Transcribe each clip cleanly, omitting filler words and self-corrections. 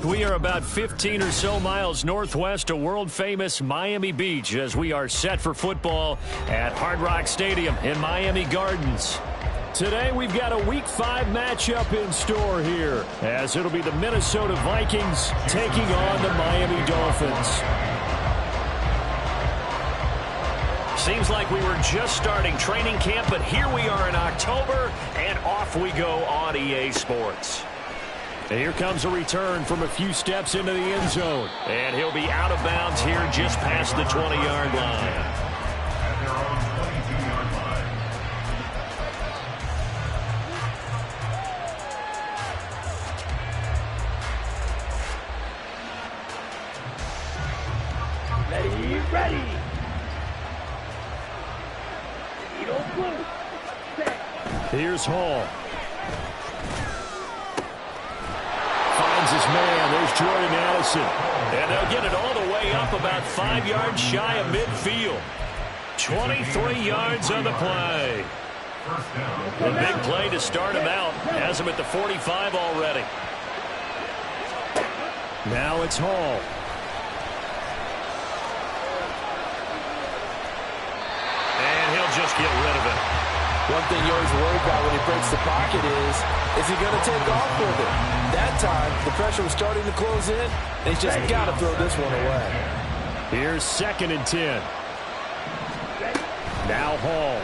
We are about 15 or so miles northwest of world-famous Miami Beach as we are set for football at Hard Rock Stadium in Miami Gardens. Today we've got a Week 5 matchup in store here as it'll be the Minnesota Vikings taking on the Miami Dolphins. Seems like we were just starting training camp, but here we are in October, and off we go on EA Sports. And here comes a return from a few steps into the end zone. And he'll be out of bounds here just past the 20-yard line. Ready. Here's Hall. Finds his man. There's Jordan Addison. And they'll get it all the way up about 5 yards shy of midfield. 23 yards on the play. A big play to start him out. Has him at the 45 already. Now it's Hall. And he'll just get rid of it. One thing you always worry about when he breaks the pocket is he going to take off with it? That time, the pressure was starting to close in, and he's just got to throw this one away. Here's 2nd and 10. Now Hall.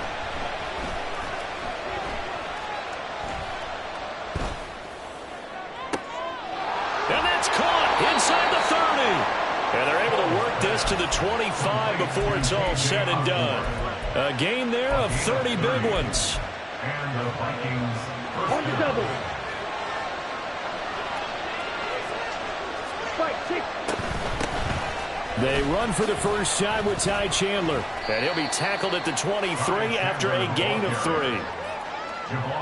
And that's caught inside the 30. And they're able to work this to the 25 before it's all said and done. A gain there of 30 big ones. And the Vikings on the double. They run for the first time with Ty Chandler. And he'll be tackled at the 23 after a gain of 3.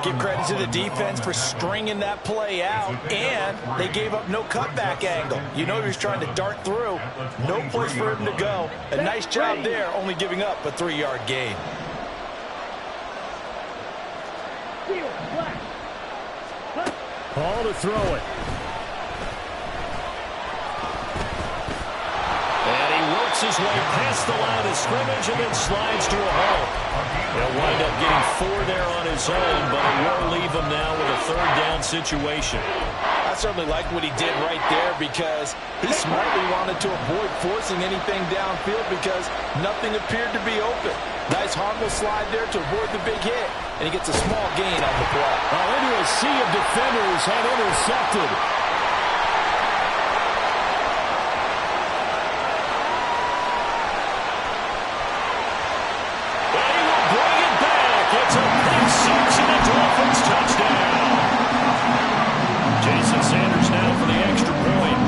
Give credit to the defense for stringing that play out, and they gave up no cutback angle. You know he was trying to dart through. No place for him to go. A nice job there, only giving up a 3-yard gain. Ball to throw it. And he works his way past the line of scrimmage and then slides to a halt. He'll wind up getting 4 there on his own, but it won't leave him now with a 3rd down situation. I certainly like what he did right there because he smartly wanted to avoid forcing anything downfield because nothing appeared to be open. Nice harmless slide there to avoid the big hit, and he gets a small gain on the play. Into a sea of defenders and intercepted. It's a big 6 and a Dolphins touchdown. Jason Sanders now for the extra point.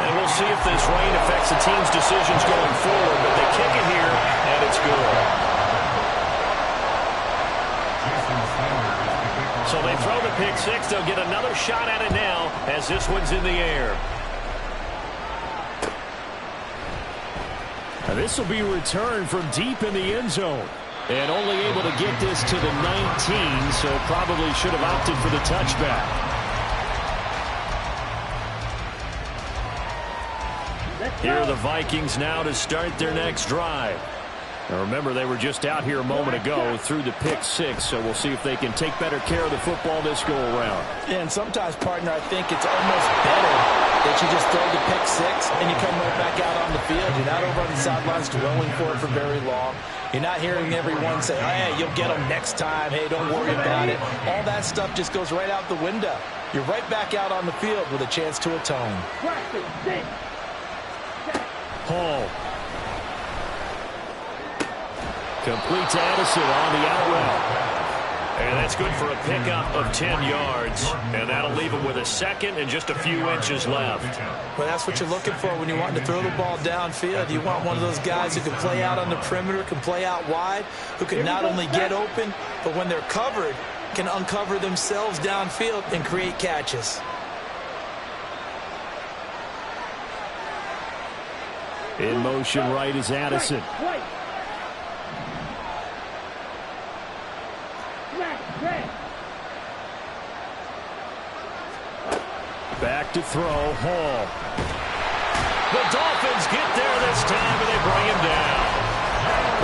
And we'll see if this rain affects the team's decisions going forward, but they kick it here, and it's good. So they throw the pick 6. They'll get another shot at it now as this one's in the air. This will be returned from deep in the end zone. And only able to get this to the 19, so probably should have opted for the touchback. Here are the Vikings now to start their next drive. Now remember, they were just out here a moment ago through the pick 6, so we'll see if they can take better care of the football this go-around. Yeah, and sometimes, partner, I think it's almost better that you just throw the pick 6 and you come right back out on the field. You're not over on the sidelines dwelling for it for very long. You're not hearing everyone say, hey, you'll get them next time. Hey, don't worry about it. All that stuff just goes right out the window. You're right back out on the field with a chance to atone. Hall. Complete to Addison on the out route. And that's good for a pickup of 10 yards. And that'll leave him with a 2nd and just a few inches left. Well, that's what you're looking for when you want to throw the ball downfield. You want one of those guys who can play out on the perimeter, can play out wide, who can not only get open, but when they're covered, can uncover themselves downfield and create catches. In motion right is Addison. Back to throw, Hall. The Dolphins get there this time, and they bring him down.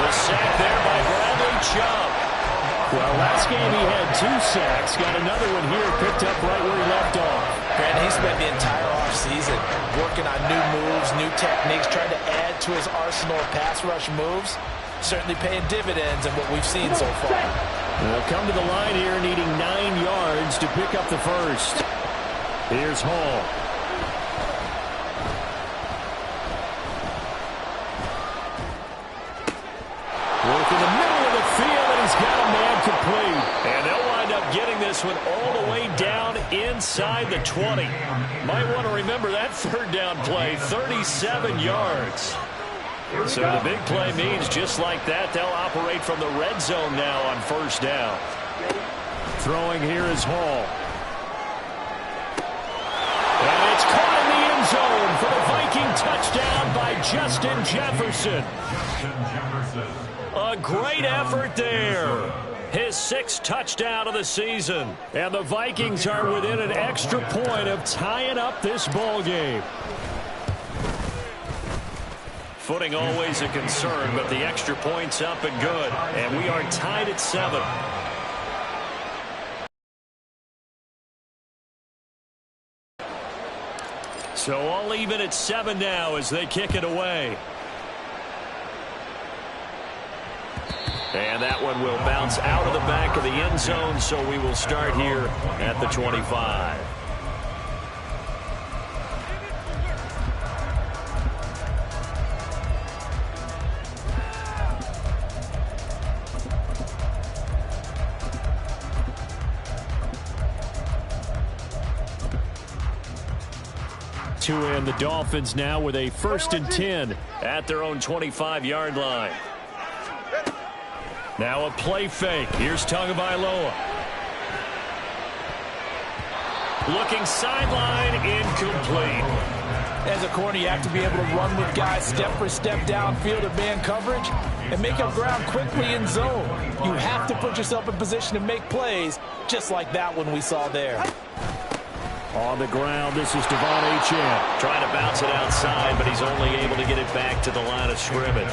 The sack there by Bradley Chubb. Well, last game he had 2 sacks. Got another one here, picked up right where he left off. And he spent the entire offseason working on new moves, new techniques, trying to add to his arsenal of pass rush moves. Certainly paying dividends in what we've seen so far. They'll come to the line here, needing 9 yards to pick up the first. Here's Hall. Work in the middle of the field, and he's got a man complete. And they'll wind up getting this one all the way down inside the 20. Might want to remember that third down play, 37 yards. So the big play means just like that, they'll operate from the red zone now on first down. Throwing here is Hall. And it's caught in the end zone for the Viking touchdown by Justin Jefferson. A great effort there. His 6th touchdown of the season. And the Vikings are within an extra point of tying up this ball game. Footing always a concern, but the extra point's up and good. And we are tied at 7. So all even at 7 now as they kick it away. And that one will bounce out of the back of the end zone, so we will start here at the 25. And the Dolphins now with a 1st and 10 at their own 25-yard line. Now a play fake. Here's Tagovailoa. Looking sideline, incomplete. As a corner, you have to be able to run with guys step for step downfield in man coverage and make up ground quickly in zone. You have to put yourself in position to make plays, just like that one we saw there. On the ground, this is Devon Achane. Trying to bounce it outside, but he's only able to get it back to the line of scrimmage.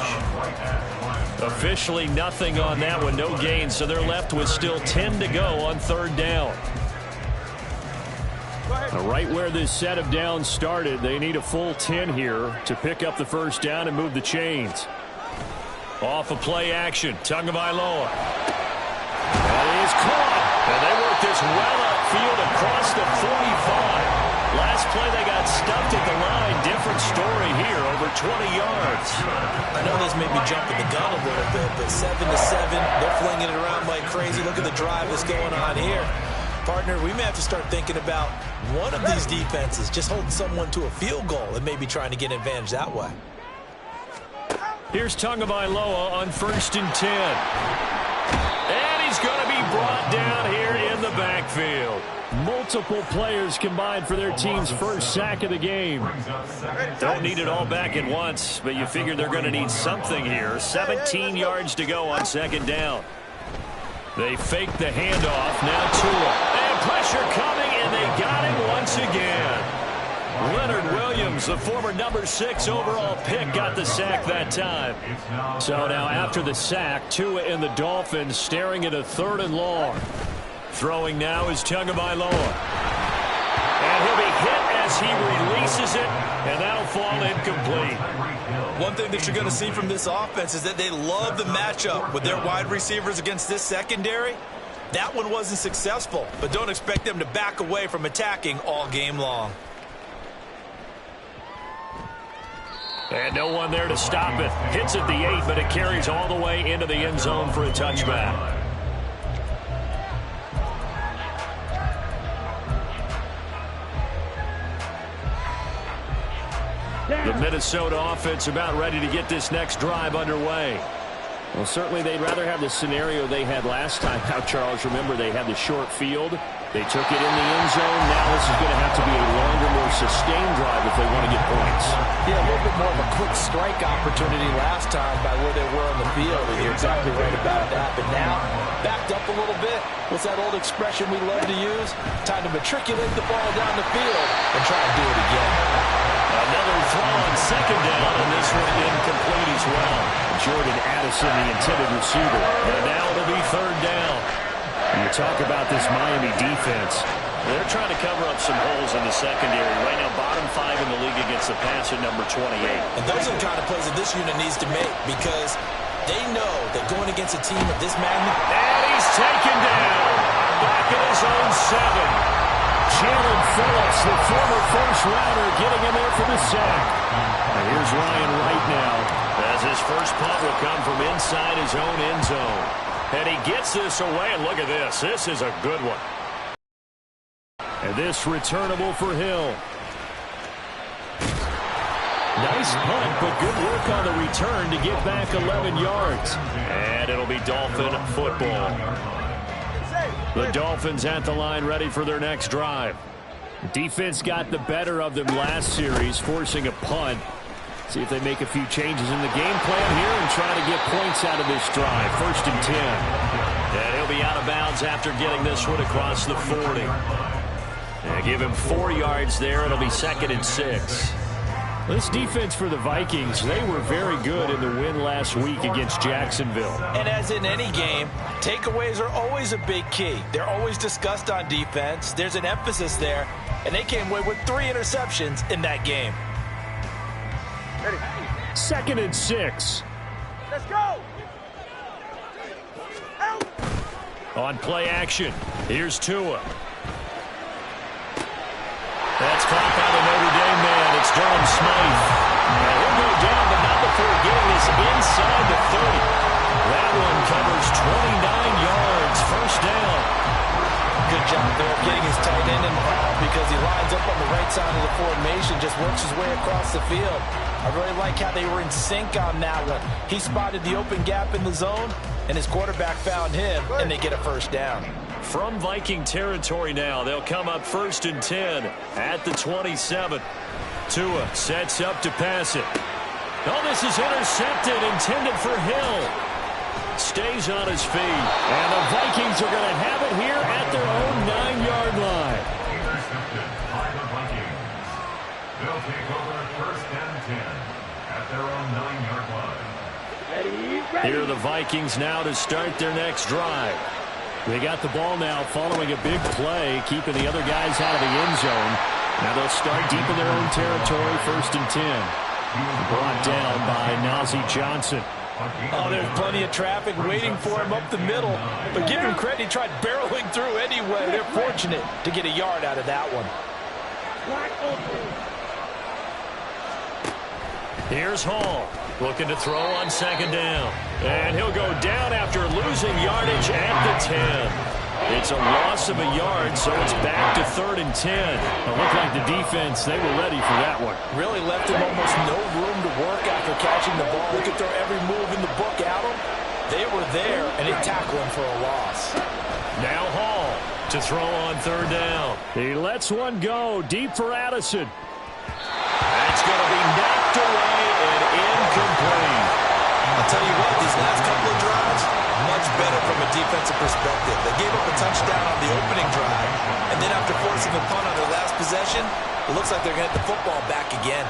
Officially nothing on that one, no gain, so they're left with still 10 to go on 3rd down. Now, right where this set of downs started, they need a full 10 here to pick up the first down and move the chains. Off of play action, Tagovailoa. That is caught, and they work this well upfield across the 45. Last play they got stuffed at the line. Different story here, over 20 yards. I know this may be jumping the gun a little bit, but 7 to 7, they're flinging it around like crazy. Look at the drive that's going on here. Partner, we may have to start thinking about one of these defenses just holding someone to a field goal and maybe trying to get an advantage that way. Here's Tagovailoa on 1st and 10. And he's going to be brought down here in the backfield. Multiple players combined for their team's first sack of the game. Don't need it all back at once, but you figure they're going to need something here. 17 yards to go on 2nd down. They fake the handoff. Now Tua. And pressure coming, and they got him once again. Leonard Williams, the former number 6 overall pick, got the sack that time. So now after the sack, Tua and the Dolphins staring at a 3rd and long. Throwing now is Tagovailoa. And he'll be hit as he releases it, and that'll fall incomplete. One thing that you're going to see from this offense is that they love the matchup with their wide receivers against this secondary. That one wasn't successful, but don't expect them to back away from attacking all game long. And no one there to stop it. Hits at the 8, but it carries all the way into the end zone for a touchback. The Minnesota offense about ready to get this next drive underway. Well, certainly they'd rather have the scenario they had last time out, Charles. Remember, they had the short field. They took it in the end zone. Now this is going to have to be a longer, more sustained drive if they want to get points. Yeah, a little bit more of a quick strike opportunity last time by where they were on the field. And you're exactly right about that. But now backed up a little bit. What's that old expression we love to use? Time to matriculate the ball down the field and try and do it again. Another throw on second down, and this one incomplete as well. Jordan Addison, the intended receiver. And now it'll be third down. You talk about this Miami defense. They're trying to cover up some holes in the secondary. Right now, bottom 5 in the league against the pass at number 28. And those are the kind of plays that this unit needs to make because they know that going against a team of this magnitude. And he's taken down. Back at his own 7. Jalen Phillips, the former first-rounder, getting in there for the sack. And here's Ryan right now, as his first punt will come from inside his own end zone. And he gets this away, and look at this. This is a good one. And this returnable for Hill. Nice punt, but good work on the return to get back 11 yards. And it'll be Dolphin football. The Dolphins at the line, ready for their next drive. Defense got the better of them last series, forcing a punt. See if they make a few changes in the game plan here and try to get points out of this drive. 1st and 10. And he'll be out of bounds after getting this one across the 40. And give him 4 yards there. It'll be 2nd and 6. This defense for the Vikings, they were very good in the win last week against Jacksonville. And as in any game, takeaways are always a big key. They're always discussed on defense. There's an emphasis there, and they came away with 3 interceptions in that game. Ready. 2nd and 6. Let's go. Out. On play action, here's Tua. That's caught by the Notre Dame man. It's Durham Smythe. Now he'll go down, but not before getting this inside the 30. That one covers 29 yards. 1st down. Good job there of getting his tight end involved because he lines up on the right side of the formation, just works his way across the field. I really like how they were in sync on that one. He spotted the open gap in the zone, and his quarterback found him, and they get a 1st down. From Viking territory now, they'll come up 1st and 10 at the 27. Tua sets up to pass it. Oh, this is intercepted, intended for Hill. Stays on his feet, and the Vikings are going to have it here at their own 9-yard line. Intercepted by the Vikings. They'll take over 1st and 10 at their own 9-yard line. Ready. Here are the Vikings now to start their next drive. They got the ball now following a big play, keeping the other guys out of the end zone. Now they'll start deep in their own territory, 1st and 10. Brought down by Nazeeh Johnson. Oh, there's plenty of traffic waiting for him up the middle. But give him credit, he tried barreling through anyway. They're fortunate to get a yard out of that one. Here's Hall, looking to throw on 2nd down. And he'll go down after losing yardage at the 10. It's a loss of a yard, so it's back to 3rd and 10. It looked like the defense, they were ready for that one. Really left him almost no room to work after catching the ball. He could throw every move in the book at him. They were there, and they tackled him for a loss. Now Hall to throw on 3rd down. He lets one go deep for Addison. That's going to be knocked away and incomplete. I'll tell you what, these last couple of drives, much better from a defensive perspective. They gave up a touchdown on the opening drive, and then after forcing a punt on their last possession, it looks like they're going to get the football back again.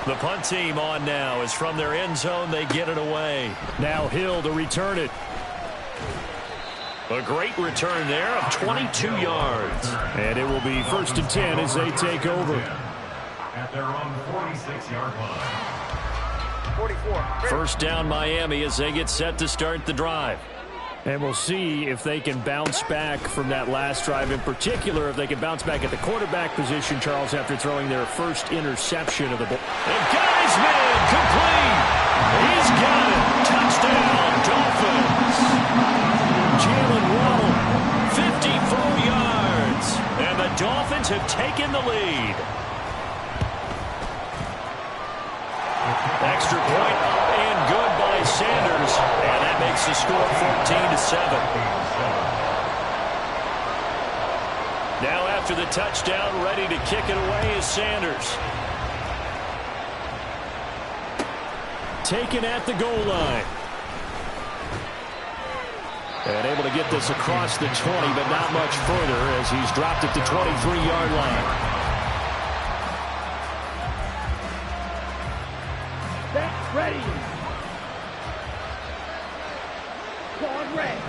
The punt team on now is from their end zone. They get it away. Now Hill to return it. A great return there of 22 yards. And it will be 1st and 10 as they take over. At their own 46-yard line. 44. 1st down Miami as they get set to start the drive. And we'll see if they can bounce back from that last drive. In particular, if they can bounce back at the quarterback position, Charles, after throwing their first interception of the ball. And got his man complete. He's got it. Touchdown, Dolphins. Jalen Waddle, 54 yards. And the Dolphins have taken the lead. Extra point up and good by Sanders. And that makes the score 14-7. Now after the touchdown, ready to kick it away is Sanders. Taken at the goal line. And able to get this across the 20, but not much further as he's dropped it to 23-yard line. Set, ready. Squad ready.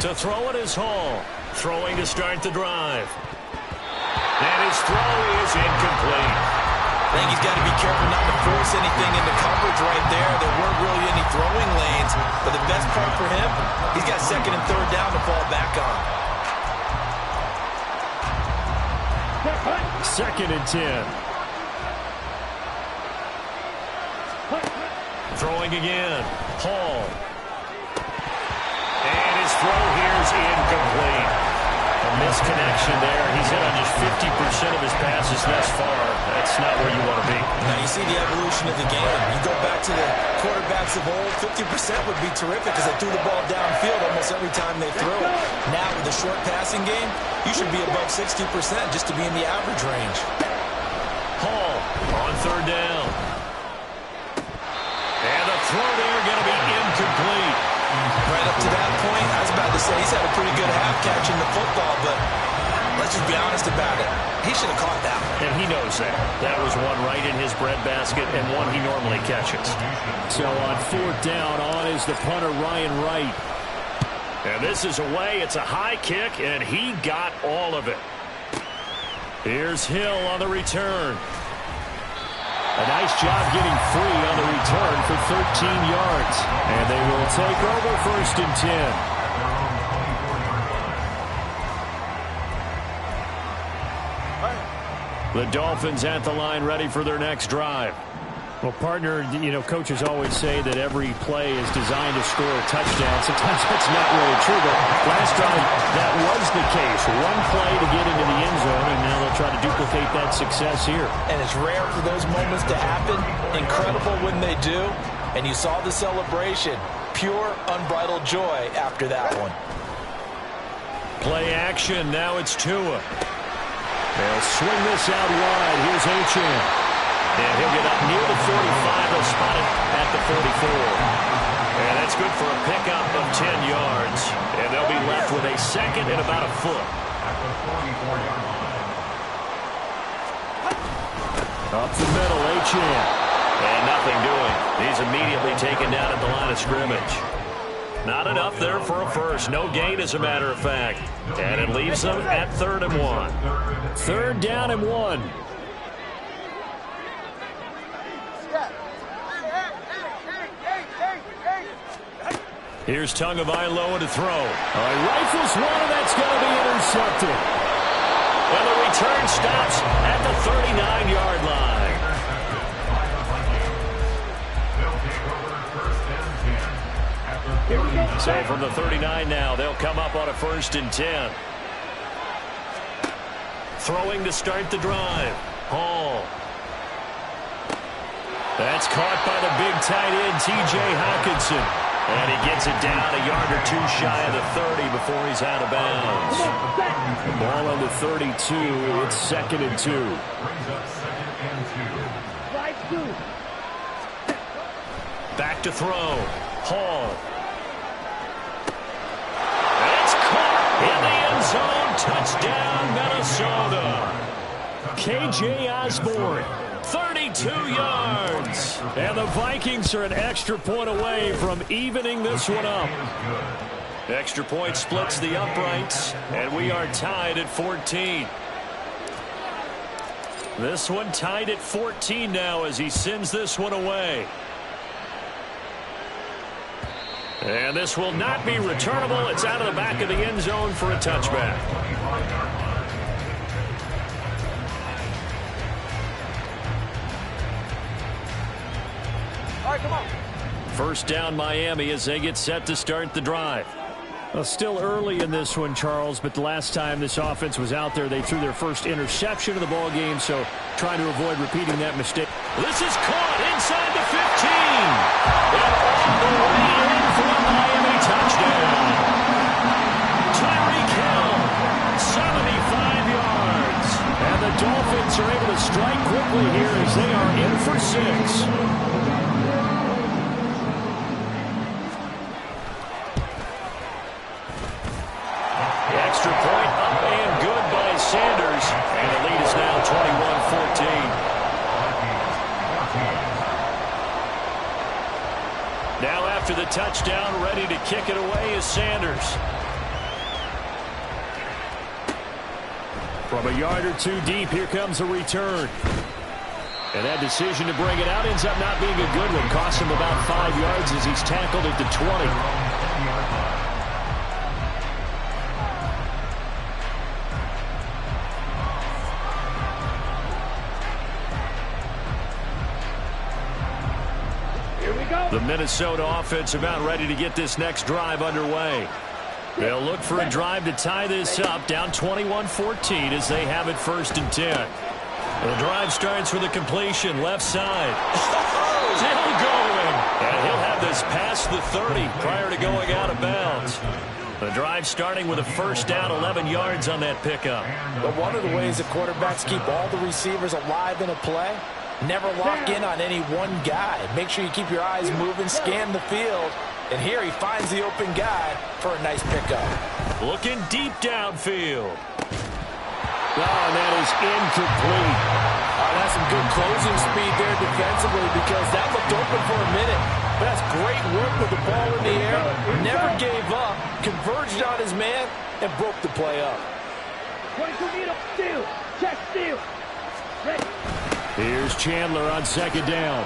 To throw it is Hall. Throwing to start the drive. And his throw is incomplete. I think he's got to be careful not to force anything into coverage right there. There weren't really any throwing lanes, but the best part for him, he's got second and third down to fall back on. Second and 10. Throwing again. Hall. And his throw here is incomplete. A misconnection there. He's hit on just 50% of his passes thus far. That's not where you want to be. Now you see the evolution of the game. You go back to the quarterbacks of old, 50% would be terrific because they threw the ball downfield almost every time they threw it. Now with the short passing game, you should be above 60% just to be in the average range. Hall on third down. And the throw there going to be incomplete. Right up to that point, I was about to say he's had a pretty good half catching the football, but let's just be honest about it. He should have caught that one. And he knows that. That was one right in his breadbasket and one he normally catches. So on fourth down, on is the punter, Ryan Wright. And this is away. It's a high kick, and he got all of it. Here's Hill on the return. A nice job getting free on the return for 13 yards. And they will take over first and 10. The Dolphins at the line ready for their next drive. Well, partner, you know, coaches always say that every play is designed to score a touchdown. Sometimes that's not really true, but last drive that was the case. One play to get into the end zone, and now they'll try to duplicate that success here. And it's rare for those moments to happen. Incredible when they do. And you saw the celebration. Pure, unbridled joy after that one. Play action. Now it's Tua. They'll swing this out wide. Here's Achane. And he'll get up near the 45. They'll spot it at the 44. And that's good for a pickup of 10 yards. And they'll be left with a second and about a foot. At the 44-yard line. Up the middle, Achane. And nothing doing. He's immediately taken down at the line of scrimmage. Not enough there for a first. No gain, as a matter of fact. And it leaves them at 3rd and 1. Third down and 1. Here's Tagovailoa to throw. Rifles one, and that's going to be intercepted. And the return stops at the 39-yard line. So from the 39 now, they'll come up on a 1st and 10. Throwing to start the drive. Hall. That's caught by the big tight end, T.J. Hockenson. And he gets it down a yard or two shy of the 30 before he's out of bounds. Ball on the 32. It's 2nd and 2. Back to throw. Hall. It's caught in the end zone. Touchdown, Minnesota. K.J. Osborne. 32 yards. And the Vikings are an extra point away from evening this one up. Extra point splits the uprights, and we are tied at 14. This one tied at 14 now as he sends this one away. And this will not be returnable. It's out of the back of the end zone for a touchback. All right, come on. First down Miami as they get set to start the drive. Well, still early in this one, Charles, but the last time this offense was out there, they threw their first interception of the ball game, so trying to avoid repeating that mistake. This is caught inside the 15. And on the way in for a Miami touchdown. Tyreek Hill, 75 yards. And the Dolphins are able to strike quickly here as they are in for 6. after the touchdown, ready to kick it away is Sanders. From a yard or two deep, here comes a return. And that decision to bring it out ends up not being a good one. Costs him about 5 yards as he's tackled at the 20. The Minnesota offense about ready to get this next drive underway. They'll look for a drive to tie this up, down 21-14 as they have it 1st and 10. The drive starts with a completion, left side. Still going. And he'll have this past the 30 prior to going out of bounds. The drive starting with a 1st down, 11 yards on that pickup. But one of the ways that quarterbacks keep all the receivers alive in a play, never lock in on any one guy. Make sure you keep your eyes moving, scan the field. And here he finds the open guy for a nice pickup. Looking deep downfield. Oh, and that is incomplete. That's some good closing speed there defensively because that looked open for a minute. But that's great work with the ball in the air. Never gave up, converged on his man, and broke the play up. 22 meter, steal, check steal. Ready. Here's Chandler on 2nd down.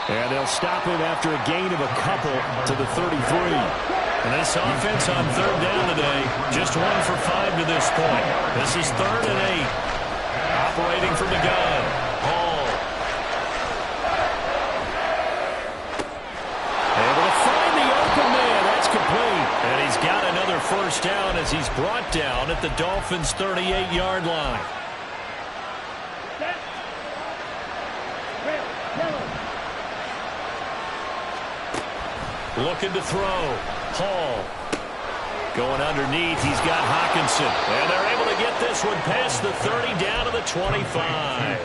And they'll stop him after a gain of a couple to the 33. And this offense on 3rd down today, just 1 for 5 to this point. This is 3rd and 8. Operating from the gun. Hall. Able to find the open man. That's complete. And he's got another 1st down as he's brought down at the Dolphins' 38-yard line. Looking to throw. Hall. Going underneath. He's got Hawkinson. And they're able to get this one past the 30 down to the 25.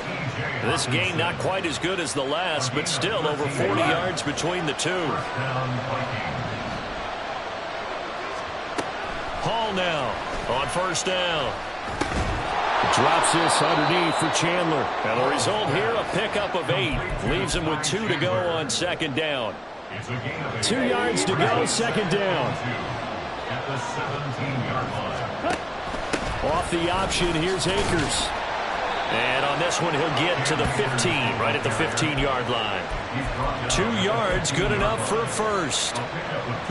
This gain not quite as good as the last, but still over 40 yards between the two. Hall now on 1st down. Drops this underneath for Chandler. And the result here, a pickup of 8. Leaves him with 2 to go on 2nd down. 2 yards to go, 2nd down. At the 17-yard line. Off the option, here's Akers. And on this one, he'll get to the 15, right at the 15-yard line. 2 yards, good enough for a 1st.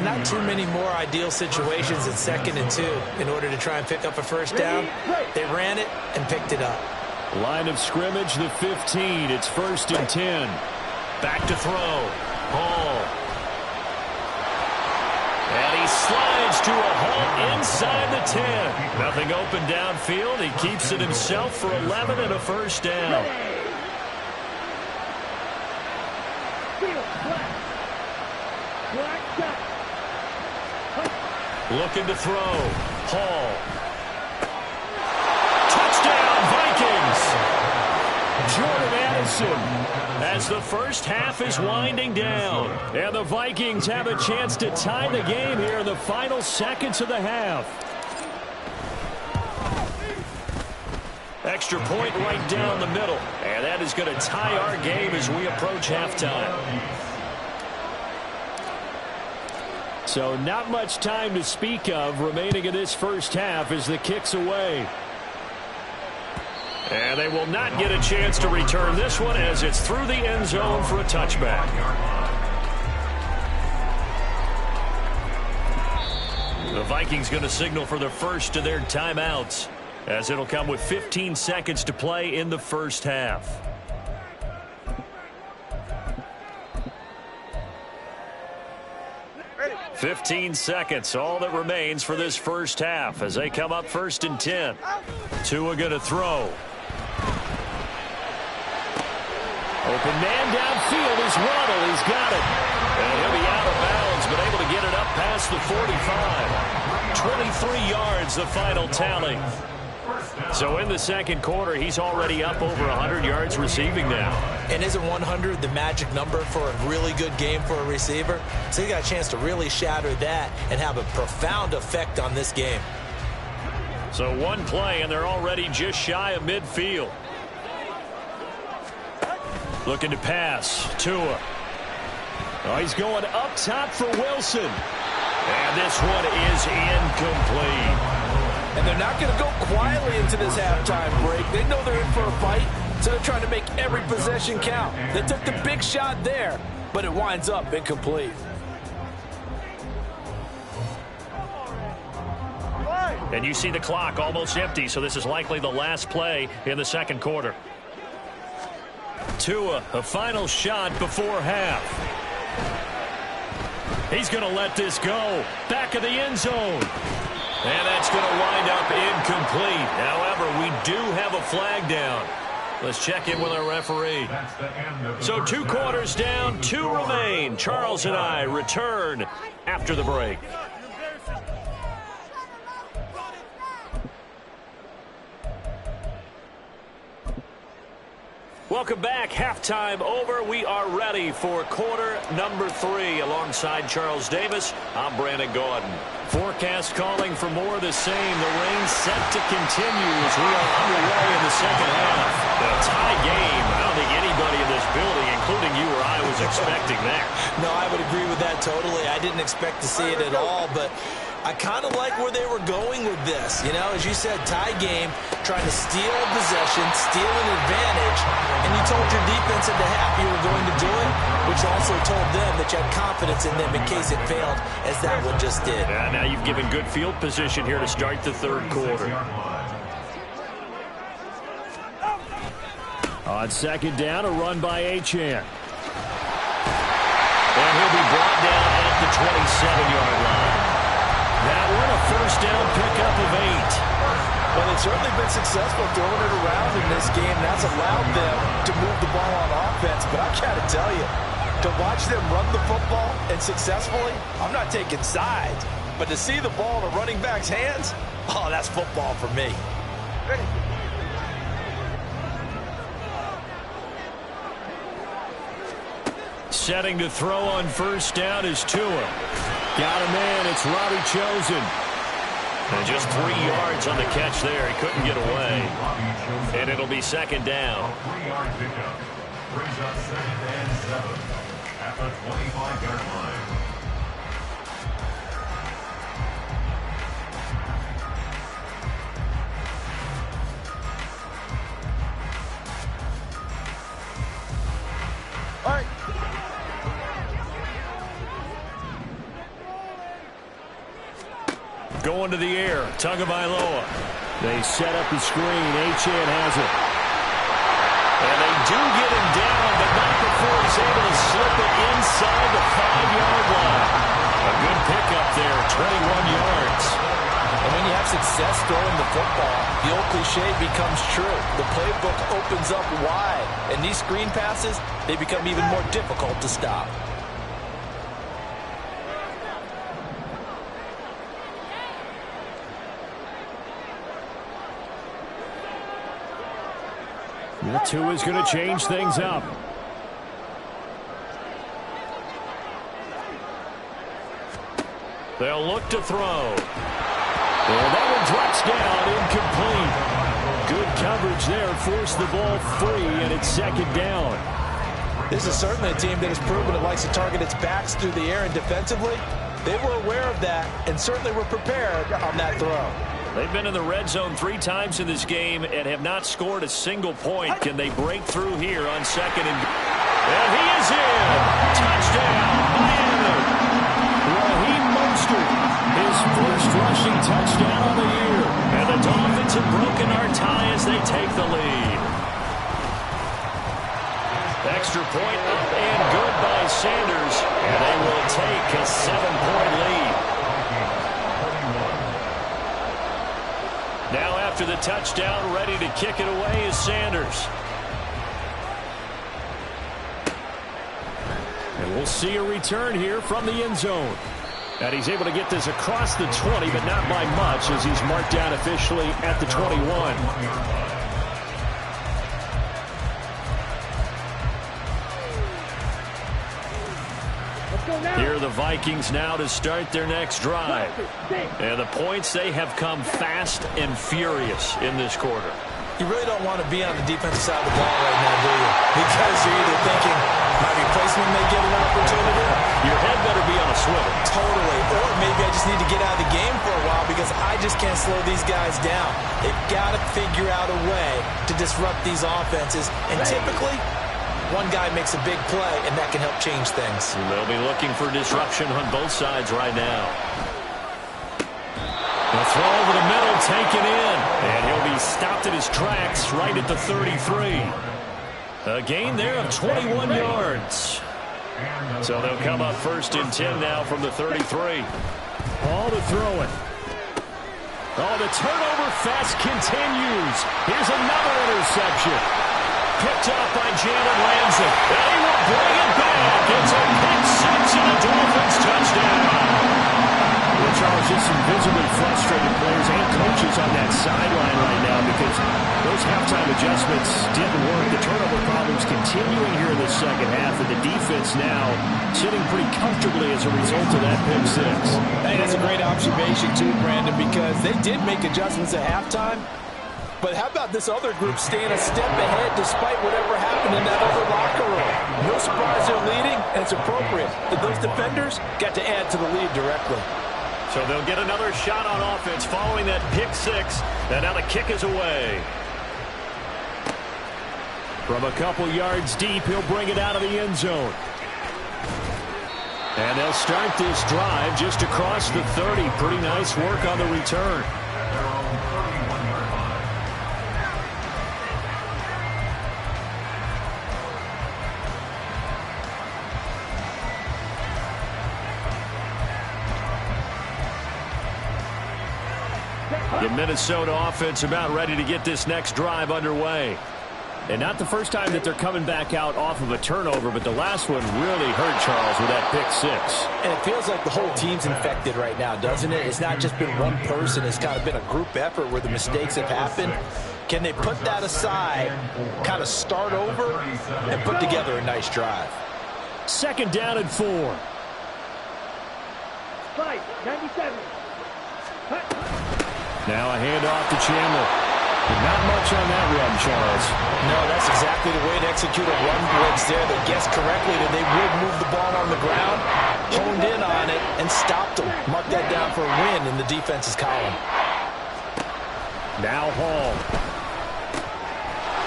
Not too many more ideal situations at 2nd and 2 in order to try and pick up a 1st down. They ran it and picked it up. Line of scrimmage, the 15. It's 1st and 10. Back to throw. Hall. And he slides to a halt inside the 10. Nothing open downfield. He keeps it himself for 11 and a 1st down. Looking to throw. Hall. Touchdown, Vikings! Jordan Addison. As the 1st half is winding down. And the Vikings have a chance to tie the game here in the final seconds of the half. Extra point right down the middle. And that is going to tie our game as we approach halftime. So not much time to speak of remaining in this 1st half as the kick's away. And they will not get a chance to return this one as it's through the end zone for a touchback. The Vikings going to signal for the 1st of their timeouts as it'll come with 15 seconds to play in the 1st half. Ready. 15 seconds, all that remains for this 1st half as they come up 1st and 10. Tua going to throw. Open man downfield is Waddle. He's got it. And he'll be out of bounds, but able to get it up past the 45. 23 yards, the final tally. So in the 2nd quarter, he's already up over 100 yards receiving now. And isn't 100 the magic number for a really good game for a receiver? So he got a chance to really shatter that and have a profound effect on this game. So one play, and they're already just shy of midfield. Looking to pass. Tua. Oh, he's going up top for Wilson. And this one is incomplete. And they're not going to go quietly into this halftime break. They know they're in for a fight, so they're trying to make every possession count. They took the big shot there, but it winds up incomplete. And you see the clock almost empty, so this is likely the last play in the second quarter. Tua, a final shot before half. He's going to let this go. Back of the end zone. And that's going to wind up incomplete. However, we do have a flag down. Let's check in with our referee. So 2 quarters down, 2 remain. Charles and I return after the break. Welcome back. Halftime over. We are ready for quarter number 3. Alongside Charles Davis, I'm Brandon Gordon. Forecast calling for more of the same. The rain set to continue as we are underway in the second half. A tie game. I don't think anybody in this building, including you or I, was expecting that. No, I would agree with that totally. I didn't expect to see it at all, but I kind of like where they were going with this. You know, as you said, tie game, trying to steal a possession, steal an advantage, and you told your defense at the half you were going to do it, which also told them that you had confidence in them in case it failed, as that one just did. Yeah, now you've given good field position here to start the third quarter. On second down, a run by Achane. And he'll be brought down at the 27-yard line. That one, a first down pickup of 8. Well, they've certainly been successful throwing it around in this game. That's allowed them to move the ball on offense. But I got to tell you, to watch them run the football and successfully, I'm not taking sides. But to see the ball in a running back's hands, oh, that's football for me. Ready? Setting to throw on first down is Tua. Got a man, it's Robbie Chosen. And just 3 yards on the catch there. He couldn't get away. And it'll be second down. 3-yard pickup brings up 2nd and 7 at the 25-yard line. All right. Going to the air, Tagovailoa. They set up the screen. Achane has it. And they do get him down, but not before he's able to slip it inside the 5-yard line. A good pickup there, 21 yards. And when you have success throwing the football, the old cliche becomes true. The playbook opens up wide. And these screen passes, they become even more difficult to stop. The 2 is going to change things up. They'll look to throw. And that one drops down, incomplete. Good coverage there, forced the ball free, and it's second down. This is certainly a team that has proven it likes to target its backs through the air, and defensively, they were aware of that and certainly were prepared on that throw. They've been in the red zone 3 times in this game and have not scored a single point. Can they break through here on second and... And he is in! Touchdown, Miami! Raheem Mostert, his first rushing touchdown of the year. And the Dolphins have broken our tie as they take the lead. Extra point up and good by Sanders. And they will take a 7-point lead. Now after the touchdown, ready to kick it away is Sanders. And we'll see a return here from the end zone. And he's able to get this across the 20, but not by much as he's marked down officially at the 21. Here are the Vikings now to start their next drive. And the points, they have come fast and furious in this quarter. You really don't want to be on the defensive side of the ball right now, do you? Because you're either thinking, my replacement may get an opportunity. Your head better be on a swivel. Totally. Or maybe I just need to get out of the game for a while because I just can't slow these guys down. They've got to figure out a way to disrupt these offenses. And typically, one guy makes a big play, and that can help change things. And they'll be looking for disruption on both sides right now. The throw over the middle, taken in. And he'll be stopped at his tracks right at the 33. A gain there of 21 yards. So they'll come up 1st and 10 now from the 33. All to throw it. Oh, the turnover fest continues. Here's another interception. Picked up by Jalen Ramsey. And he will bring it back. It's a pick six and a Dolphins touchdown. Well, Charles, just some visibly frustrated players and coaches on that sideline right now because those halftime adjustments didn't work. The turnover problems continuing here in the second half, and the defense now sitting pretty comfortably as a result of that pick six. Hey, that's a great observation too, Brandon, because they did make adjustments at halftime. But how about this other group staying a step ahead despite whatever happened in that other locker room? No surprise they're leading, and it's appropriate. Those defenders got to add to the lead directly. So they'll get another shot on offense following that pick six. And now the kick is away. From a couple yards deep, he'll bring it out of the end zone. And they'll start this drive just across the 30. Pretty nice work on the return. The Minnesota offense about ready to get this next drive underway. And not the first time that they're coming back out off of a turnover, but the last one really hurt Charles with that pick six. And it feels like the whole team's infected right now, doesn't it? It's not just been one person. It's kind of been a group effort where the mistakes have happened. Can they put that aside, kind of start over, and put together a nice drive? 2nd down and 4. 97. Now a handoff to Chandler. Not much on that run, Charles. No, that's exactly the way to execute a run blitz there. They guessed correctly that they would move the ball on the ground, honed in on it, and stopped them. Mark that down for a win in the defense's column. Now Hall.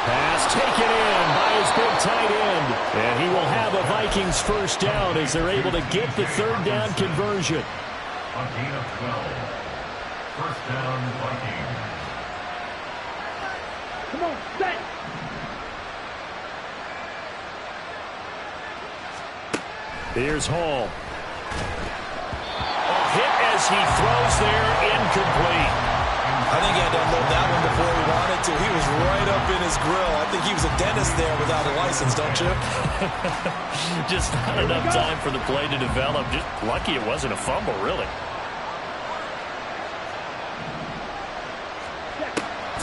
Pass taken in by his big tight end. And he will have a Vikings 1st down as they're able to get the 3rd down conversion. A gain of 12. 1st down, Vikings. Come on, set. Here's Hall. A hit as he throws there, incomplete. I think he had to unload that one before he wanted to. He was right up in his grill. I think he was a dentist there without a license, don't you? Just not enough time for the play to develop. Just lucky it wasn't a fumble, really.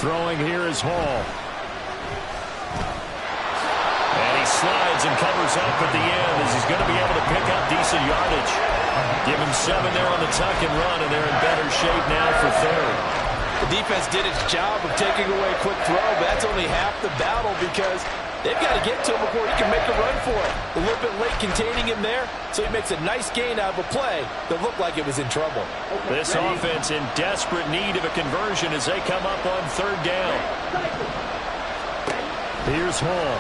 Throwing here is Hall. And he slides and covers up at the end as he's going to be able to pick up decent yardage. Give him 7 there on the tuck and run, and they're in better shape now for 3rd. The defense did its job of taking away a quick throw, but that's only half the battle because they've got to get to him before he can make a run for it. A little bit late containing him there, so he makes a nice gain out of a play that looked like it was in trouble. This offense in desperate need of a conversion as they come up on 3rd down. Here's Hall.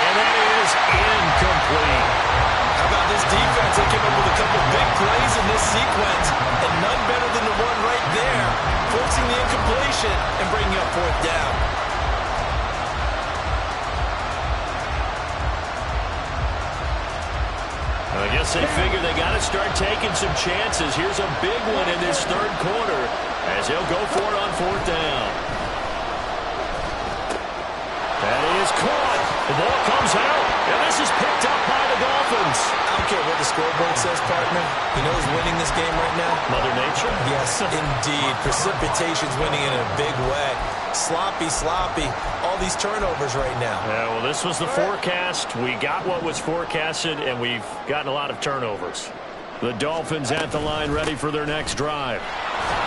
And that is incomplete. How about this defense? They came up with a couple big plays in this sequence, and none better than the one right there, forcing the incompletion and bringing up 4th down. I guess they figure they got to start taking some chances. Here's a big one in this 3rd quarter as he'll go for it on 4th down. That is caught. The ball comes out, and this is picked up by the Dolphins. I don't care what the scoreboard says, partner. You know who's winning this game right now? Mother Nature? Yes, indeed. Precipitation's winning in a big way. Sloppy, all these turnovers right now. Yeah, well, this was the forecast. We got what was forecasted, and we've gotten a lot of turnovers. The Dolphins at the line ready for their next drive.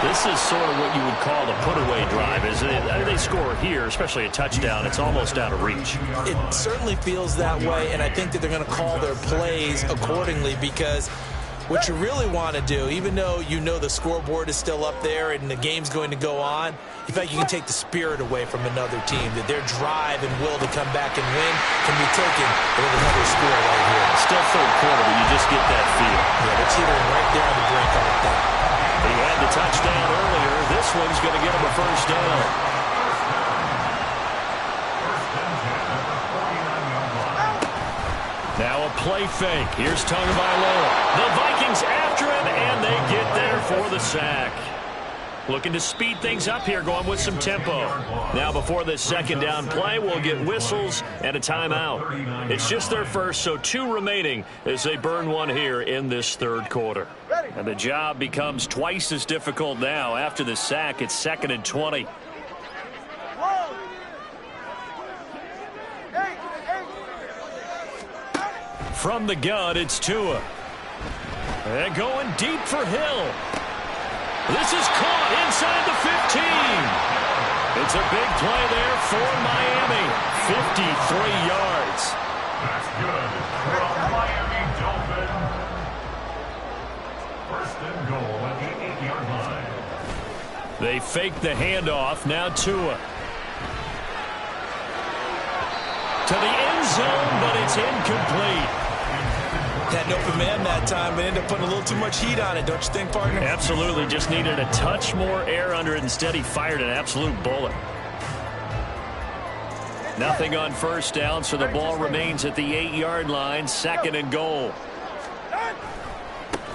This is sort of what you would call a put-away drive, isn't it? They score here, especially a touchdown. It's almost out of reach. It certainly feels that way, and I think that they're going to call their plays accordingly, because what you really want to do, even though you know the scoreboard is still up there and the game's going to go on, in fact, you can take the spirit away from another team, that their drive and will to come back and win can be taken with another score right here. Still third quarter, but you just get that feel. Yeah, they're teetering right there on the brink of that. He had the touchdown earlier. This one's going to get him a first down. Now a play fake. Here's Tagovailoa. The Vikings after him, and they get there for the sack. Looking to speed things up here, going with some tempo. Now before this second down play, we'll get whistles and a timeout. It's just their first, so 2 remaining as they burn one here in this third quarter. And the job becomes twice as difficult now. After the sack, it's 2nd and 20. From the gun, it's Tua. And going deep for Hill. This is caught inside the 15. It's a big play there for Miami. 53 yards. That's good from Miami Dolphins. First and goal at the 8-yard line. They fake the handoff. Now Tua. To the end zone, but it's incomplete. Had no command that time, but ended up putting a little too much heat on it, don't you think, partner? Absolutely. Just needed a touch more air under it. Instead, he fired an absolute bullet. Nothing on first down, so the ball remains at the 8-yard line. 2nd and goal.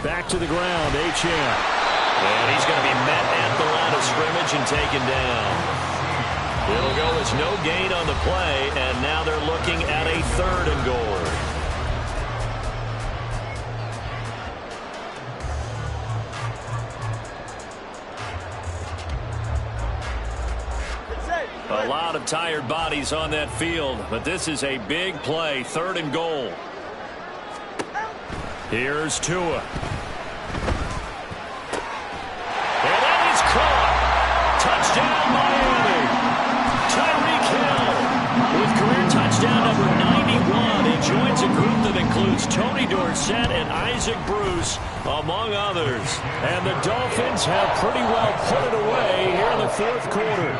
Back to the ground, Achane. And he's going to be met at the line of scrimmage and taken down. It'll go as no gain on the play, and now they're looking at a 3rd and goal. A lot of tired bodies on that field, but this is a big play. 3rd and goal. Here's Tua. And that is caught. Touchdown, Miami. Tyreek Hill with career touchdown number 91. He joins a group that includes Tony Dorsett and Isaac Bruce, among others. And the Dolphins have pretty well put it away here in the 4th quarter.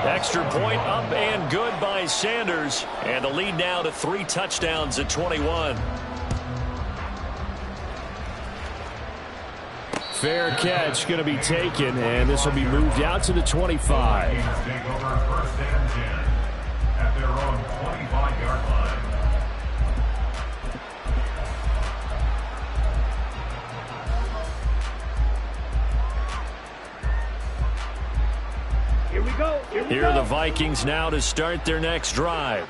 Extra point up and good by Sanders. And the lead now to 3 touchdowns at 21. Fair catch going to be taken, and this will be moved out to the 25. Take over 1st and 10 at their own 25-yard line. Here we go. Here are the Vikings now to start their next drive.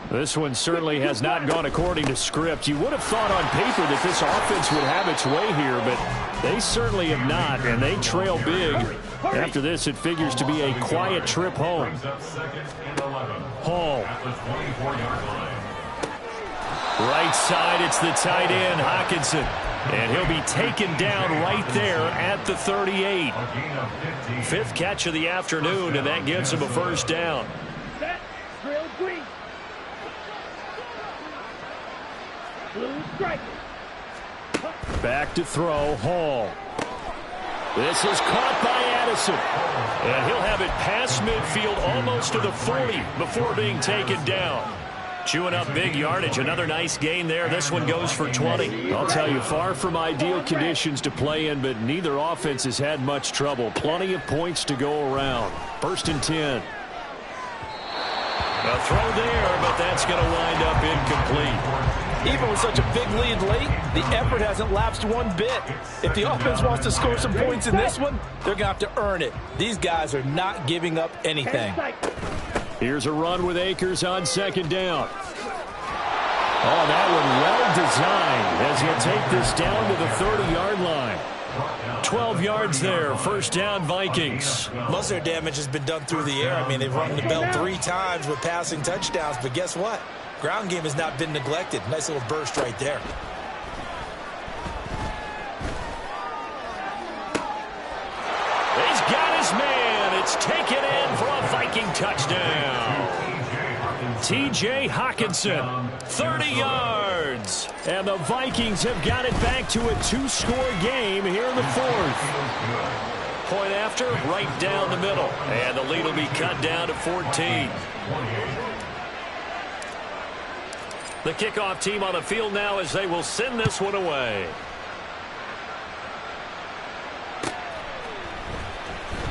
This one certainly has not gone according to script. You would have thought on paper that this offense would have its way here, but they certainly have not, and they trail big. After this, it figures to be a quiet trip home. Hall. Right side, it's the tight end, Hockenson. And he'll be taken down right there at the 38. 5th catch of the afternoon, and that gives him a first down. Set. Drill green. Blue striker. Back to throw, Hall. This is caught by Addison. And he'll have it past midfield almost to the 40 before being taken down. Chewing up big yardage. Another nice gain there. This one goes for 20. I'll tell you, far from ideal conditions to play in, but neither offense has had much trouble. Plenty of points to go around. 1st and 10. A throw there, but that's going to wind up incomplete. Even with such a big lead late, the effort hasn't lapsed one bit. If the offense wants to score some points in this one, they're going to have to earn it. These guys are not giving up anything. Here's a run with Akers on 2nd down. Oh, that one well designed as he'll take this down to the 30-yard line. 12 yards there. First down, Vikings. Most of their damage has been done through the air. I mean, they've rung the bell 3 times with passing touchdowns, but guess what? Ground game has not been neglected. Nice little burst right there. It's taken in for a Viking touchdown. T.J. Hawkinson, 30 yards. And the Vikings have got it back to a 2-score game here in the fourth. Point after, right down the middle. And the lead will be cut down to 14. The kickoff team on the field now as they will send this one away.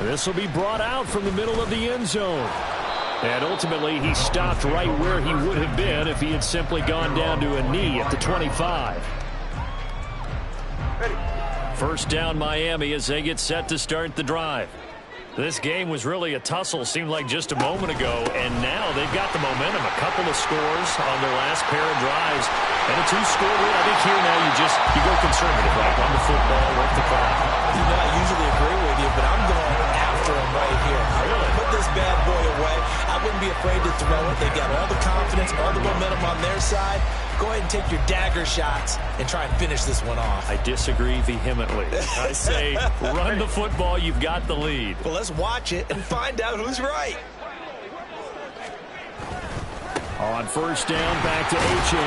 This will be brought out from the middle of the end zone. And ultimately, he stopped right where he would have been if he had simply gone down to a knee at the 25. First down, Miami, as they get set to start the drive. This game was really a tussle, seemed like just a moment ago, and now they've got the momentum. A couple of scores on their last pair of drives, and a 2-score lead. I think here now you go conservative, right? Run the football, work the clock. I usually agree with you, but I'm going after him right here. Really? Put this bad boy away. I wouldn't be afraid to throw it. They've got all the confidence, all the momentum on their side. Go ahead and take your dagger shots and try and finish this one off. I disagree vehemently. I say run the football. You've got the lead. Well, let's watch it and find out who's right. On first down, back to Achane.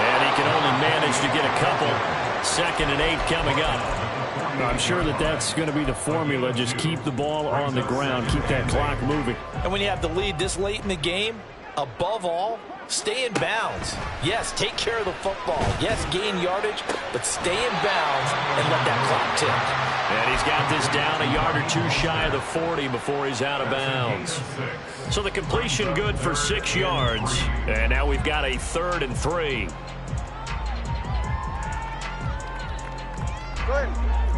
And he can only manage to get a couple. 2nd and 8 coming up. I'm sure that's going to be the formula. Just keep the ball on the ground. Keep that clock moving. And when you have the lead this late in the game, above all, stay in bounds. Yes, take care of the football. Yes, gain yardage, but stay in bounds and let that clock tick. And he's got this down a yard or two shy of the 40 before he's out of bounds. So the completion good for 6 yards. And now we've got a 3rd and 3.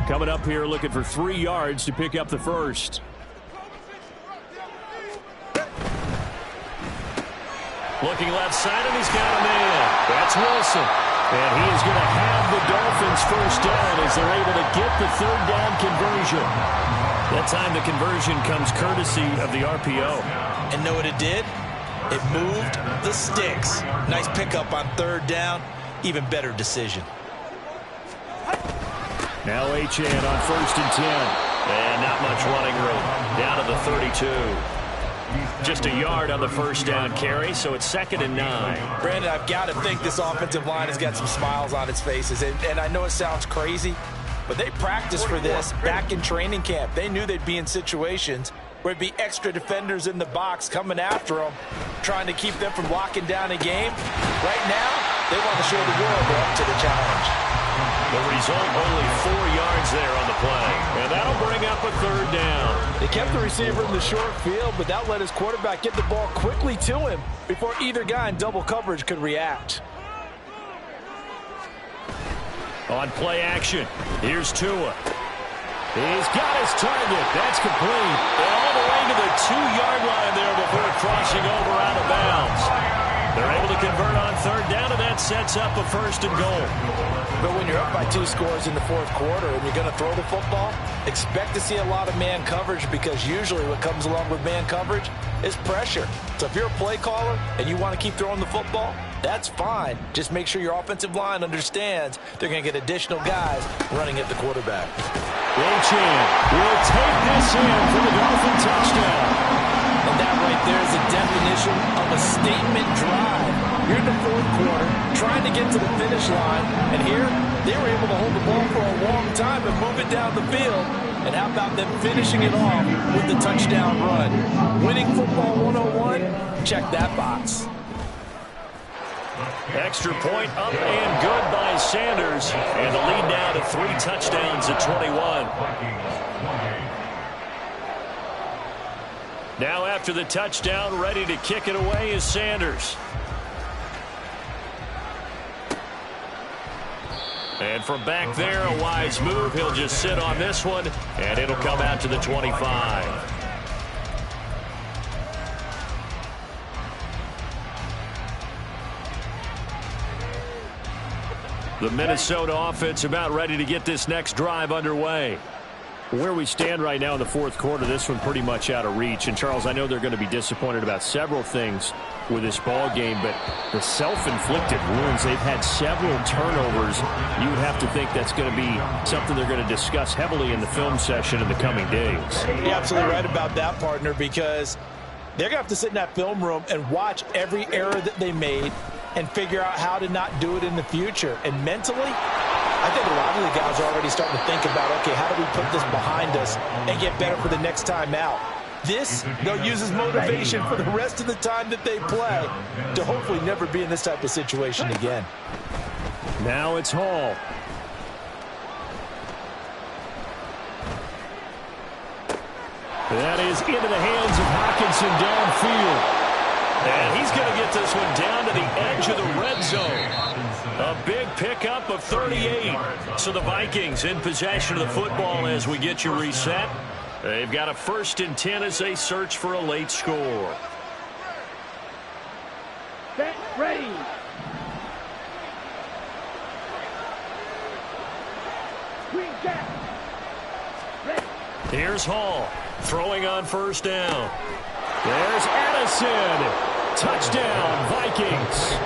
Coming up here looking for 3 yards to pick up the first. Looking left side, and he's got a man. That's Wilson. And he is going to have the Dolphins first down as they're able to get the 3rd down conversion. That time the conversion comes courtesy of the RPO. And know what it did? It moved the sticks. Nice pickup on 3rd down. Even better decision. Now Achane on 1st and 10. And not much running room. Down to the 32. Just a yard on the first down carry, so it's 2nd and 9. Brandon, I've got to think this offensive line has got some smiles on its faces. And I know it sounds crazy, but they practiced for this back in training camp. They knew they'd be in situations where it'd be extra defenders in the box coming after them, trying to keep them from locking down a game. Right now, they want to show the world they're up to the challenge. The result, only 4 yards there on the play. And that'll bring up a 3rd down. They kept the receiver in the short field, but that let his quarterback get the ball quickly to him before either guy in double coverage could react. On play action, here's Tua. He's got his target. That's complete. And all the way to the 2-yard line there before crossing over out of bounds. They're able to convert on 3rd down, and that sets up a 1st and goal. But when you're up by 2 scores in the 4th quarter and you're going to throw the football, expect to see a lot of man coverage, because usually what comes along with man coverage is pressure. So if you're a play caller and you want to keep throwing the football, that's fine. Just make sure your offensive line understands they're going to get additional guys running at the quarterback. Achane will take this in for the Dolphin touchdown. And that right there is the definition of a statement drive. You're in the 4th quarter, trying to get to the finish line, and here they were able to hold the ball for a long time and move it down the field. And how about them finishing it off with the touchdown run? Winning football 101, check that box. Extra point up and good by Sanders. And the lead now to 3 touchdowns at 21. Now after the touchdown, ready to kick it away is Sanders. And from back there, a wise move. He'll just sit on this one, and it'll come out to the 25. The Minnesota offense about ready to get this next drive underway. Where we stand right now in the fourth quarter, this one pretty much out of reach. And, Charles, I know they're going to be disappointed about several things with this ball game, but the self-inflicted wounds, they've had several turnovers. You would have to think that's going to be something they're going to discuss heavily in the film session in the coming days. You're absolutely right about that, partner, because they're going to have to sit in that film room and watch every error that they made and figure out how to not do it in the future. And mentally, I think a lot of the guys are already starting to think about, okay, how do we put this behind us and get better for the next time out? This, they'll use as motivation for the rest of the time that they play to hopefully never be in this type of situation again. Now it's Hall. That is into the hands of Hockenson downfield. And he's going to get this one down to the edge of the red zone. A big pickup of 38. So the Vikings in possession of the football as we get you reset. They've got a 1st and 10 as they search for a late score. Set, ready. Green jack. Ready. Here's Hall throwing on 1st down. There's Addison. Touchdown, Vikings.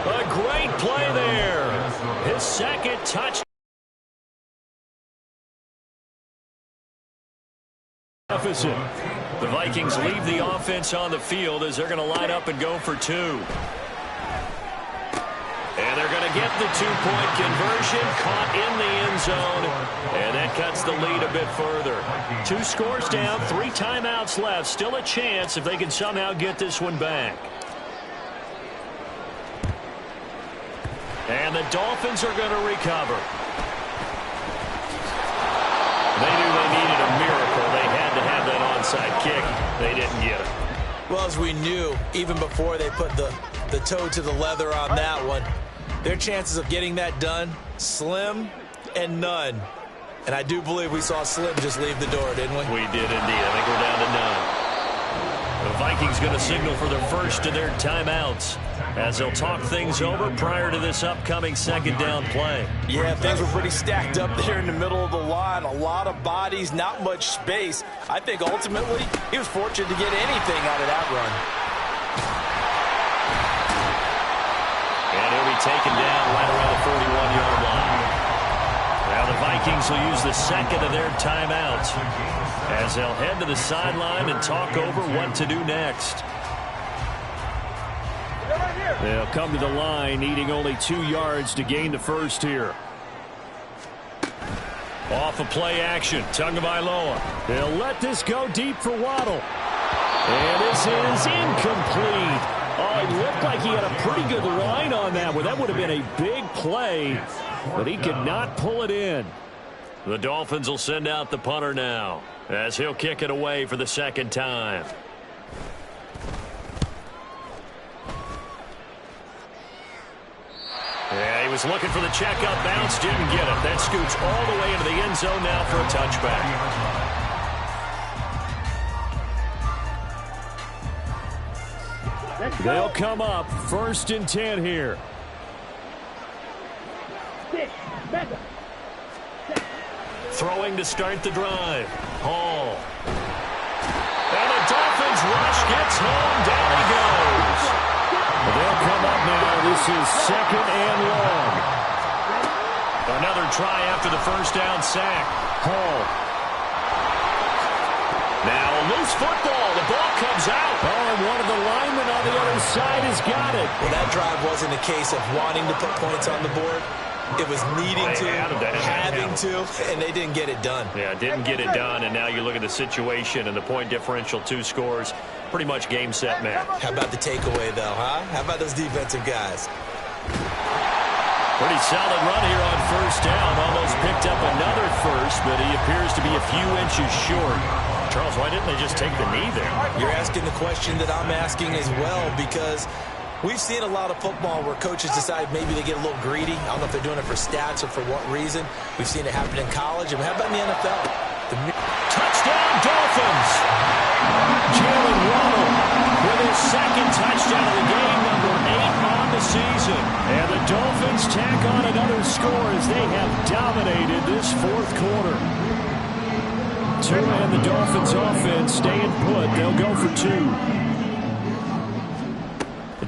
A great play there. His 2nd touchdown. The Vikings leave the offense on the field as they're going to line up and go for 2. And they're going to get the 2-point conversion, caught in the end zone, and that cuts the lead a bit further. 2 scores down, 3 timeouts left. Still a chance if they can somehow get this one back. And the Dolphins are going to recover. They knew they needed a miracle. They had to have that onside kick. They didn't get it. Well, as we knew, even before they put the toe to the leather on that one, their chances of getting that done, slim and none. And I do believe we saw Slim just leave the door, didn't we? We did indeed. I think we're down to none. The Vikings going to signal for their first of their timeouts as they'll talk things over prior to this upcoming 2nd down play. Yeah, things were pretty stacked up there in the middle of the line. A lot of bodies, not much space. I think ultimately he was fortunate to get anything out of that run. And he'll be taken down right around the 41-yard line. Now the Vikings will use the 2nd of their timeouts as they'll head to the sideline and talk over what to do next. They'll come to the line, needing only 2 yards to gain the first here. Off of play action, Tagovailoa. They'll let this go deep for Waddle. And this is incomplete. Oh, it looked like he had a pretty good line on that one. That would have been a big play, but he could not pull it in. The Dolphins will send out the punter now as he'll kick it away for the 2nd time. Yeah, he was looking for the checkup bounce, didn't get it. That scoots all the way into the end zone now for a touchback. They'll come up 1st and 10 here. 6, better. Throwing to start the drive. Hall. And the Dolphins rush gets home. Down he goes. They'll come up now. This is 2nd and long. Another try after the 1st down sack. Hall. Now a loose football. The ball comes out. Oh, and one of the linemen on the other side has got it. Well, that drive wasn't a case of wanting to put points on the board. It was needing to, having to, and they didn't get it done. Yeah, didn't get it done, and now you look at the situation and the point differential, 2 scores, pretty much game, set, match. How about the takeaway, though, huh? How about those defensive guys? Pretty solid run here on 1st down. Almost picked up another first, but he appears to be a few inches short. Charles, why didn't they just take the knee there? You're asking the question that I'm asking as well, because we've seen a lot of football where coaches decide maybe they get a little greedy. I don't know if they're doing it for stats or for what reason. We've seen it happen in college. And how about in the NFL? Touchdown, Dolphins! Jalen Waddle with his 2nd touchdown of the game, number 8 on the the season. And the Dolphins tack on another score as they have dominated this fourth quarter. Tua and the Dolphins offense staying put. They'll go for two.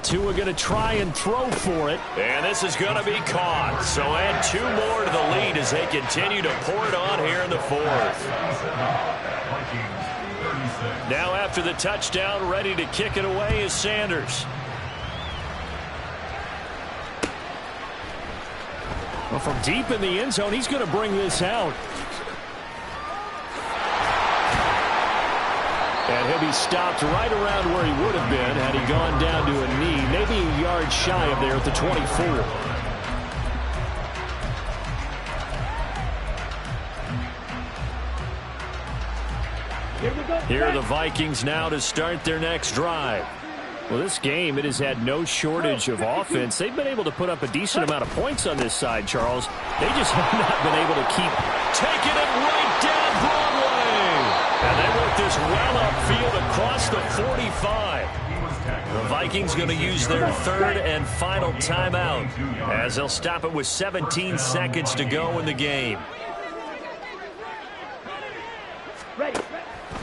Tua going to try and throw for it. And this is going to be caught. So add two more to the lead as they continue to pour it on here in the fourth. Now after the touchdown, ready to kick it away is Sanders. Well, from deep in the end zone, he's going to bring this out. And he'll be stopped right around where he would have been had he gone down to a knee, maybe a yard shy of there at the 24. Here are the Vikings now to start their next drive. Well, this game, it has had no shortage of offense. They've been able to put up a decent amount of points on this side, Charles. They just have not been able to keep taking it right down Broadway. And they work this well upfield across the 45. The Vikings going to use their third and final timeout as they'll stop it with 17 seconds to go in the game.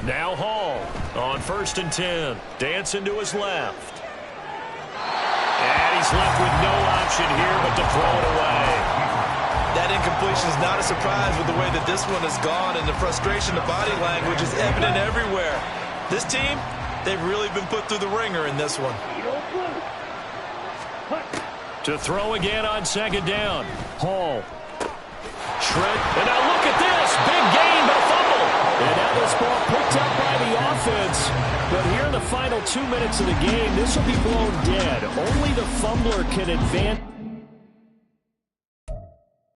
Now Hall on 1st and 10. Dancing to his left. And he's left with no option here but to throw it away. That incompletion is not a surprise with the way that this one has gone, and the frustration, the body language is evident everywhere. This team, they've really been put through the ringer in this one. To throw again on 2nd down. Hall. Shred. And now look at this. Big gain, but a fumble. And now this ball picked up by the offense. But here in the final 2 minutes of the game, this will be blown dead. Only the fumbler can advance.